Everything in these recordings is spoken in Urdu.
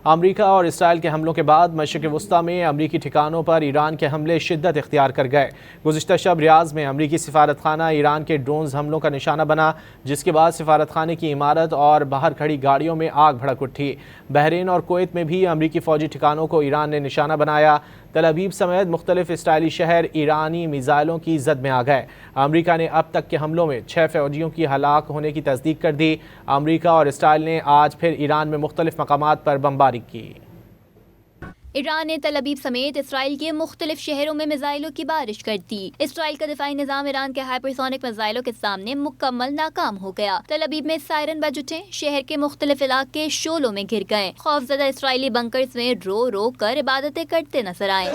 امریکہ اور اسرائیل کے حملوں کے بعد مشرق وسطیٰ میں امریکی ٹھکانوں پر ایران کے حملے شدت اختیار کر گئے۔ گزشتہ شب ریاض میں امریکی سفارت خانہ ایران کے ڈرونز حملوں کا نشانہ بنا، جس کے بعد سفارت خانے کی عمارت اور باہر کھڑی گاڑیوں میں آگ بھڑک اٹھی۔ بحرین اور کویت میں بھی امریکی فوجی ٹھکانوں کو ایران نے نشانہ بنایا۔ تل ابیب سمیت مختلف اسرائیلی شہر ایرانی میزائلوں کی زد میں آ گئے۔ امریکہ نے اب تک کے حملوں میں 6 فوجیوں کی ہلاک ہونے کی تصدیق کر دی۔ امریکہ اور اسرائیل نے آج پھر ایران میں مختلف مقامات پر بمباری کی۔ ایران نے تل ابیب سمیت اسرائیل کے مختلف شہروں میں میزائلوں کی بارش کر دی۔ اسرائیل کا دفاعی نظام ایران کے ہائپرسونک میزائلوں کے سامنے مکمل ناکام ہو گیا۔ تل ابیب میں سائرن بج اٹھے، شہر کے مختلف علاقے شعلوں میں گر گئے۔ خوفزدہ اسرائیلی بنکرز میں رو رو کر عبادتیں کرتے نظر آئے۔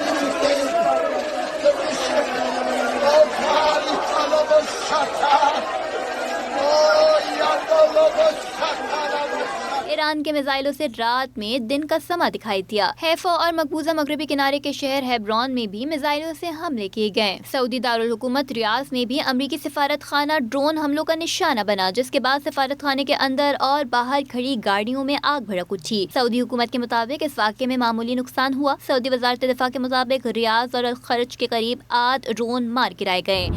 ایران کے میزائلوں سے رات میں دن کا سما دکھائی دیا۔ حیفا اور مقبوضہ مغربی کنارے کے شہر ہیبرون میں بھی میزائلوں سے حملے کیے گئے۔ سعودی دارالحکومت ریاض میں بھی امریکی سفارت خانہ ڈرون حملوں کا نشانہ بنا، جس کے بعد سفارت خانے کے اندر اور باہر کھڑی گاڑیوں میں آگ بھڑک اٹھی۔ سعودی حکومت کے مطابق اس واقعے میں معمولی نقصان ہوا۔ سعودی وزارت دفاع کے مطابق ریاض اور الخرج کے قریب 8 ڈرون مار گرائے گئے۔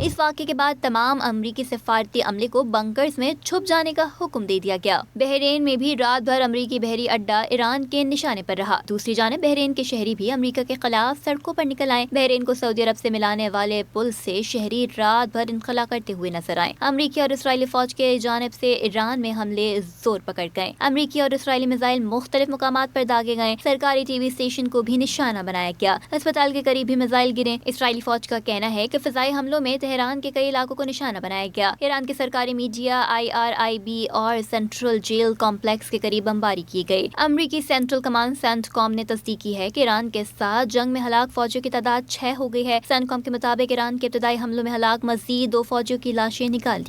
اس واقعے کے بعد تمام امریکی سفارتی عملے کو بنکرز میں چھپ جانے کا حکم دے دیا گیا۔ بحرین میں بھی رات بھر امریکی بحری اڈہ ایران کے نشانے پر رہا۔ دوسری جانب بحرین کے شہری بھی امریکہ کے خلاف سڑکوں پر نکل آئے۔ بحرین کو سعودی عرب سے ملانے والے پل سے شہری رات بھر انخلا کرتے ہوئے نظر آئے۔ امریکی اور اسرائیلی فوج کے جانب سے ایران میں حملے زور پکڑ گئے۔ امریکی اور اسرائیلی میزائل مختلف مقامات پر داغے گئے۔ سرکاری ٹی وی اسٹیشن کو بھی نشانہ بنایا گیا۔ اسپتال کے قریب بھی میزائل گرے۔ اسرائیلی فوج کا کہنا ہے کہ فضائی حملوں میں تہران کے کئی علاقوں کو نشانہ بنایا گیا۔ ایران کے سرکاری میڈیا IRIB اور سینٹرل جیل کمپلیکس کے قریب بمباری کی گئی۔ امریکی سینٹرل کمانڈ سینٹ کام نے تصدیق کی ہے کہ ایران کے ساتھ جنگ میں ہلاک فوجیوں کی تعداد 6 ہو گئی ہے۔ سینٹ کام کے مطابق ایران کے ابتدائی حملوں میں ہلاک مزید 2 فوجیوں کی لاشیں نکال دی